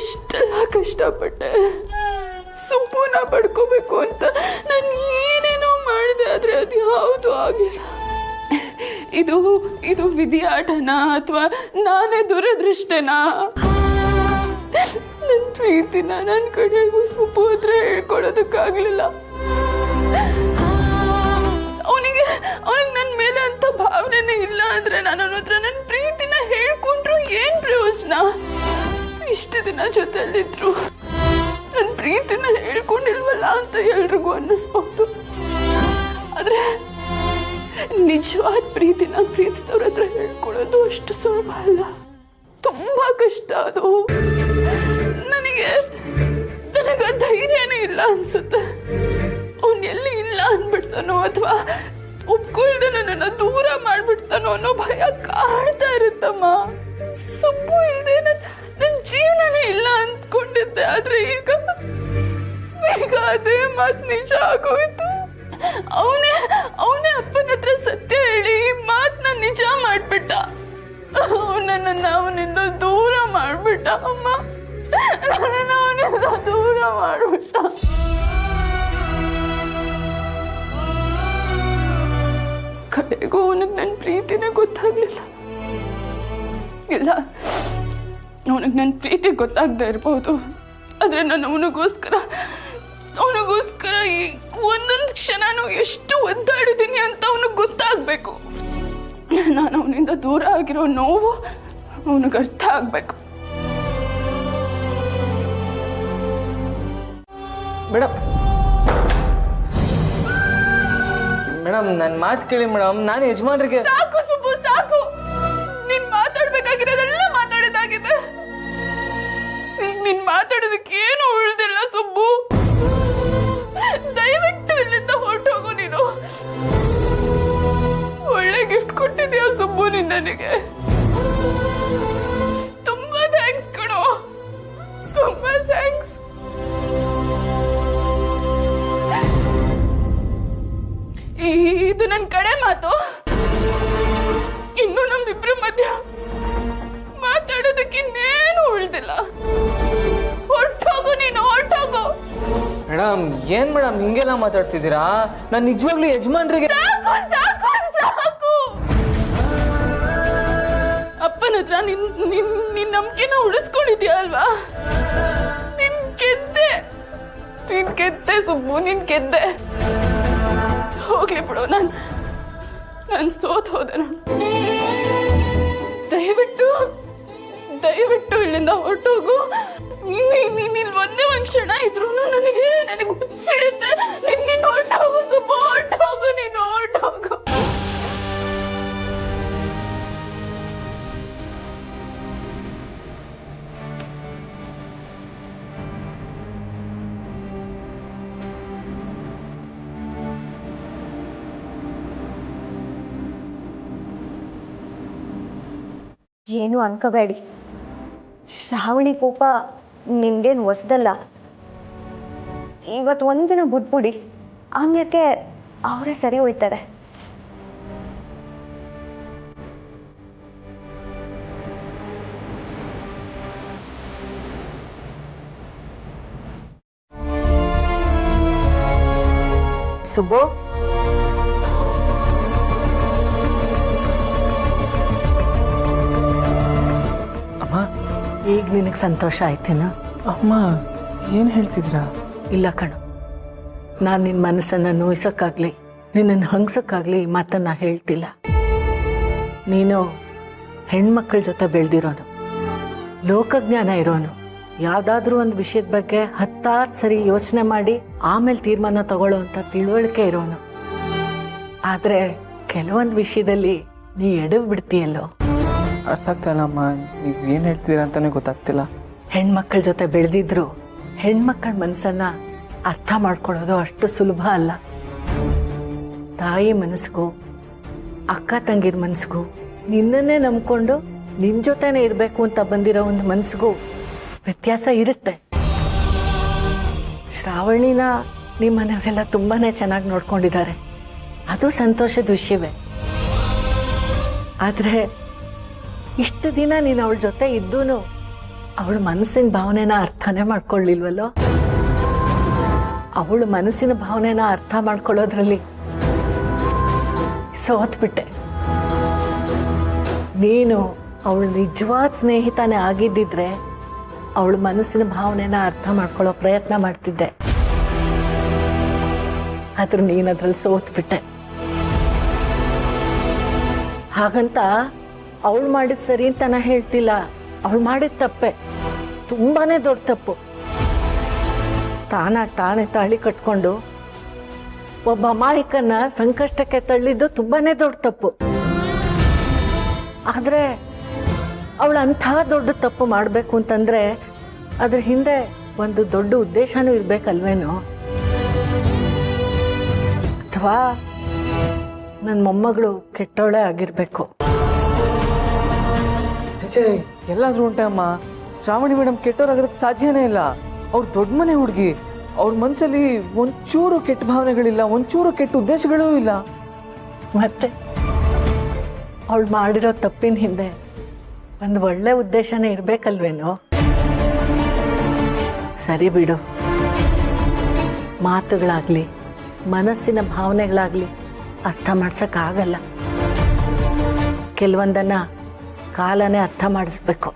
ಇಷ್ಟೆಲ್ಲ ಕಷ್ಟಪಟ್ಟೆ, ಸುಂಪುನ ಪಡ್ಕೋಬೇಕು ಅಂತ ನಾನು ಏನೇನೋ ಮಾಡಿದೆ, ಆದರೆ ಅದು ಯಾವುದು ಆಗಿಲ್ಲ. ಇದು ವಿಧಿ ಆಟನಾ ಅಥವಾ ನಾನೇ ದುರದೃಷ್ಟನಾ? ನನ್ನ ಪ್ರೀತಿನ ನನ್ನ ಕಡೆಗೂ ಸುಬ್ಬು ಹತ್ರ ಹೇಳ್ಕೊಳೋದಕ್ಕಾಗಲಿಲ್ಲ. ಅವನಿಗೆ ನನ್ನ ಮೇಲೆ ಅಂತ ಭಾವನೆನೇ ಇಲ್ಲ ಅಂದರೆ ನಾನು ಅವನ ಹತ್ರ ನನ್ನ ಪ್ರೀತಿನ ಹೇಳ್ಕೊಂಡ್ರು ಏನು ಪ್ರಯೋಜನ? ಇಷ್ಟು ದಿನ ಜೊತೆಯಲ್ಲಿದ್ರು ನನ್ನ ಪ್ರೀತಿನ ಹೇಳ್ಕೊಂಡಿಲ್ವಲ್ಲ ಅಂತ ಎಲ್ರಿಗೂ ಅನ್ನಿಸ್ಬೋದು. ಆದರೆ ನಿಜವಾದ ಪ್ರೀತಿನ ಪ್ರೀತಿಸಿದವ್ರ ಹತ್ರ ಹೇಳ್ಕೊಳ್ಳೋದು ಅಷ್ಟು ಸುಲಭ ಅಲ್ಲ, ತುಂಬ ಕಷ್ಟ ಅದು. ನನಗೆ ಧೈರ್ಯನೇ ಇಲ್ಲ ಅನ್ಸುತ್ತೆ. ಅವನು ಎಲ್ಲಿ ಇಲ್ಲ ಅಂದ್ಬಿಡ್ತಾನೋ ಅಥವಾ ಒಪ್ಕೊಳ್ದೆ ನನ್ನನ್ನು ದೂರ ಮಾಡ್ಬಿಡ್ತಾನೋ ಅನ್ನೋ ಭಯ ಕಾಡ್ತಾ ಇರುತ್ತಮ್ಮ. ಸುಬ್ಬು ಇಲ್ಲದೆ ನನ್ನ ಜೀವನನೇ ಇಲ್ಲ ಅಂದ್ಕೊಂಡಿದ್ದೆ, ಆದ್ರೆ ಈಗ ಅದೇ ಮಾತು ನಿಜ ಆಗೋಯ್ತು. ಅವನೇ ಅಪ್ಪನ ಹತ್ರ ಸತ್ಯ ಹೇಳಿ ಮಾತನ್ನ ನಿಜ ಮಾಡ್ಬಿಟ್ಟ. ಅವನಿಂದ ದೂರ ಮಾಡ್ಬಿಟ್ಟ ಅಮ್ಮ, ಅವನಿಂದ ದೂರ ಮಾಡ್ಬಿಟ್ಟ. ಕಡೆಗೂ ಅವನಿಗೆ ನನ್ನ ಪ್ರೀತಿನೇ ಗೊತ್ತಾಗ್ಲಿಲ್ಲ. ಇಲ್ಲ, ಅವನಿಗೆ ನನ್ನ ಪ್ರೀತಿ ಗೊತ್ತಾಗದೆ ಇರ್ಬೋದು, ಆದರೆ ನಾನು ಅವನಿಗೋಸ್ಕರ ಈ ಒಂದೊಂದು ಕ್ಷಣನೂ ಎಷ್ಟು ಒದ್ದಾಡಿದ್ದೀನಿ ಅಂತ ಅವನಿಗೆ ಗೊತ್ತಾಗಬೇಕು. ನಾನು ಅವನಿಂದ ದೂರ ಆಗಿರೋ ನೋವು ಅವನಿಗೆ ಅರ್ಥ ಆಗಬೇಕು. ಮೇಡಮ್ ನನ್ನ ಮಾತು ಕೇಳಿ ಮೇಡಮ್. ನಾನು ಯಜಮಾನ್ರಿಗೆ ಸಾಕು ಸುಬ್ಬು, ಸಾಕು. ನೀನ್ ಮಾತಾಡ್ಬೇಕಾಗಿರೋದೆಲ್ಲ ಮಾತಾಡಿದಾಗಿದೆ. ಈಗ ನೀನ್ ಮಾತಾಡೋದಕ್ಕೆ ಏನು ಉಳಿದಿಲ್ಲ ಸುಬ್ಬು. ದಯವಿಟ್ಟು ಇಲ್ಲಿಂದ ಹೊರಟೋಗು. ನೀನು ಒಳ್ಳೆ ಗಿಫ್ಟ್ ಕೊಟ್ಟಿದ್ಯಾ ಸುಬ್ಬು, ನೀನ್ ನನಗೆ ತುಂಬಾ ಥ್ಯಾಂಕ್ಸ್ ಕಣೋ, ತುಂಬಾ ಥ್ಯಾಂಕ್ಸ್. ಇದು ನನ್ನ ಕಡೆ ಮಾತು. ಇನ್ನು ನಮ್ಮಿಬ್ರ ಮಧ್ಯ ಮಾತಾಡೋದಕ್ಕೆ ಇನ್ನೇನು ಉಳ್ದಿಲ್ಲ. ಹೊರಟೋಗು, ನೀನು ಹೊರಟೋಗು. ಮೇಡಮ್ ಏನ್ ಮೇಡಮ್ ಹಿಂಗೆಲ್ಲ ಮಾತಾಡ್ತಿದ್ದೀರಾ? ನಾನು ನಿಜವಾಗ್ಲೂ ಯಜಮಾನ್ರಿಗೆ ಸಾಕು ಸಾಕು ಸಾಕು. ಅಪ್ಪನ ಹತ್ರ ನಿನ್ ನಂಬಿಕೆನ ಉಳಿಸ್ಕೊಂಡಿದ್ಯಾ ಅಲ್ವಾ? ನೀನ್ ಗೆದ್ದೆ ಸುಬ್ಬು, ನೀನ್ ಗೆದ್ದೆ. ಹೋಗ್ಲಿ ಬಿಡು, ನಾನು ಸೋತ್ ಹೋದೆ. ನಾನು ದಯವಿಟ್ಟು ಇಲ್ಲಿಂದ ಹೊರಟೋಗು. ನೀನ್ ಇಲ್ಲಿ ಒಂದೇ ಒಂದ್ ಕ್ಷಣ ಇದ್ರು ನನಗೆ ಹುಚ್ಚಿಡುತ್ತೆ. ನೀನು ಹೊರಟೋಗು ಸುಬ್ಬು, ಹೊರಟೋಗು, ನೀನು ಹೊರಟೋಗು. ಏನು ಅನ್ಕೋಬೇಡಿ, ಶ್ರಾವಣಿ ಕೋಪ ನಿಮ್ಗೇನು ಹೊಸ್ದಲ್ಲ. ಇವತ್ತು ಒಂದಿನ ಬಿಟ್ಬಿಡಿ, ಆಮ್ಯಕ್ಕೆ ಅವರೇ ಸರಿ ಹೋಯ್ತಾರೆ. ಸುಬ್ಬು, ಈಗ ನಿನಗೆ ಸಂತೋಷ ಆಯ್ತೇನಾ? ಅಮ್ಮ ಏನು ಹೇಳ್ತಿದ್ದೀರಾ? ಇಲ್ಲ ಕಣು, ನಾನು ನಿನ್ನ ಮನಸ್ಸನ್ನು ನೋಯ್ಸೋಕ್ಕಾಗಲಿ ನಿನ್ನನ್ನು ಹಂಗ್ಸೋಕ್ಕಾಗಲಿ ಈ ಮಾತನ್ನು ಹೇಳ್ತಿಲ್ಲ. ನೀನು ಹೆಣ್ಮಕ್ಳ ಜೊತೆ ಬೆಳೆದಿರೋನು, ಲೋಕಜ್ಞಾನ ಇರೋನು, ಯಾವುದಾದ್ರೂ ಒಂದು ವಿಷಯದ ಬಗ್ಗೆ 10 ಸರಿ ಯೋಚನೆ ಮಾಡಿ ಆಮೇಲೆ ತೀರ್ಮಾನ ತಗೊಳ್ಳೋ ಅಂತ ತಿಳುವಳಿಕೆ ಇರೋನು. ಆದರೆ ಕೆಲವೊಂದು ವಿಷಯದಲ್ಲಿ ನೀ ಎಡವು ಬಿಡ್ತೀಯಲ್ಲೋ. ಅರ್ಥ ಆಗ್ತಾಯಿಲ್ಲ ಅಮ್ಮ, ನೀವು ಏನು ಹೇಳ್ತೀರಾ ಅಂತಾನೆ ಗೊತ್ತಾಗ್ತಿಲ್ಲ. ಹೆಣ್ಮಕ್ಳ ಜೊತೆ ಬೆಳೆದಿದ್ರು ಹೆಣ್ಮಕ್ಳ ಮನಸ್ಸನ್ನ ಅರ್ಥ ಮಾಡ್ಕೊಳ್ಳೋದು ಅಷ್ಟು ಸುಲಭ ಅಲ್ಲ. ತಾಯಿ ಮನಸ್ಸಿಗೂ ಅಕ್ಕ ತಂಗಿರ ಮನಸ್ಸಿಗೂ ನಿನ್ನನ್ನೇ ನಂಬ್ಕೊಂಡು ನಿನ್ನ ಜೊತೆನೇ ಇರಬೇಕು ಅಂತ ಬಂದಿರೋ ಒಂದು ಮನಸ್ಸಿಗೂ ವ್ಯತ್ಯಾಸ ಇರುತ್ತೆ. ಶ್ರಾವಣಿನ ನಿಮ್ಮ ಮನೆಯವರೆಲ್ಲ ತುಂಬಾ ಚೆನ್ನಾಗಿ ನೋಡ್ಕೊಂಡಿದ್ದಾರೆ, ಅದು ಸಂತೋಷದ ವಿಷಯವೇ. ಆದರೆ ಇಷ್ಟು ದಿನ ನೀನು ಅವಳ ಜೊತೆ ಇದ್ದೂ ಅವಳ ಮನಸ್ಸಿನ ಭಾವನೆನ ಅರ್ಥನೇ ಮಾಡ್ಕೊಳ್ಳಿಲ್ವಲ್ಲೋ. ಅವಳ ಮನಸ್ಸಿನ ಭಾವನೆನ ಅರ್ಥ ಮಾಡ್ಕೊಳ್ಳೋದ್ರಲ್ಲಿ ಸೋತ್ಬಿಟ್ಟೆ. ನೀನು ಅವಳ ನಿಜವಾದ ಸ್ನೇಹಿತನೇ ಆಗಿದ್ದಿದ್ರೆ ಅವಳ ಮನಸ್ಸಿನ ಭಾವನೆನ ಅರ್ಥ ಮಾಡ್ಕೊಳ್ಳೋ ಪ್ರಯತ್ನ ಮಾಡ್ತಿದ್ದೆ. ಆದ್ರೆ ನೀನು ಅದ್ರಲ್ಲಿ ಸೋತ್ಬಿಟ್ಟೆ. ಹಾಗಂತ ಅವಳು ಮಾಡಿದ್ ಸರಿ ಅಂತ ನಾ ಹೇಳ್ತಿಲ್ಲ. ಅವಳು ಮಾಡಿದ ತಪ್ಪೆ, ತುಂಬಾನೇ ದೊಡ್ಡ ತಪ್ಪು. ತಾನೇ ತಾಳಿ ಕಟ್ಕೊಂಡು ಒಬ್ಬ ಅಮಾಯಕನ್ನ ಸಂಕಷ್ಟಕ್ಕೆ ತಳ್ಳಿದ್ದು ತುಂಬಾನೇ ದೊಡ್ಡ ತಪ್ಪು. ಆದ್ರೆ ಅವಳು ಅಂಥ ದೊಡ್ಡ ತಪ್ಪು ಮಾಡಬೇಕು ಅಂತಂದ್ರೆ ಅದ್ರ ಹಿಂದೆ ಒಂದು ದೊಡ್ಡ ಉದ್ದೇಶನೂ ಇರ್ಬೇಕಲ್ವೇನೋ. ಅಥವಾ ನನ್ನ ಮೊಮ್ಮಗಳು ಕೆಟ್ಟವಳೆ ಆಗಿರ್ಬೇಕು. ವಿಜಯ್, ಎಲ್ಲಾದ್ರೂ ಉಂಟಮ್ಮ. ಶ್ರಾವಣಿ ಮೇಡಮ್ ಕೆಟ್ಟವರಾಗಿರೋಕ್ಕೆ ಸಾಧ್ಯನೇ ಇಲ್ಲ. ಅವ್ರು ದೊಡ್ಡ ಮನೆ ಹುಡುಗಿ. ಅವ್ರ ಮನಸ್ಸಲ್ಲಿ ಒಂಚೂರು ಕೆಟ್ಟ ಭಾವನೆಗಳಿಲ್ಲ, ಒಂಚೂರು ಕೆಟ್ಟ ಉದ್ದೇಶಗಳೂ ಇಲ್ಲ. ಮತ್ತೆ ಅವಳು ಮಾಡಿರೋ ತಪ್ಪಿನ ಹಿಂದೆ ಒಂದು ಒಳ್ಳೆ ಉದ್ದೇಶನೇ ಇರ್ಬೇಕಲ್ವೇನೋ. ಸರಿ ಬಿಡು, ಮಾತುಗಳಾಗ್ಲಿ ಮನಸ್ಸಿನ ಭಾವನೆಗಳಾಗ್ಲಿ ಅರ್ಥ ಮಾಡ್ಸಕ್ಕಾಗಲ್ಲ. ಕೆಲವೊಂದನ್ನ ಕಾಲನೇ ಅರ್ಥ ಮಾಡಿಸ್ಬೇಕು.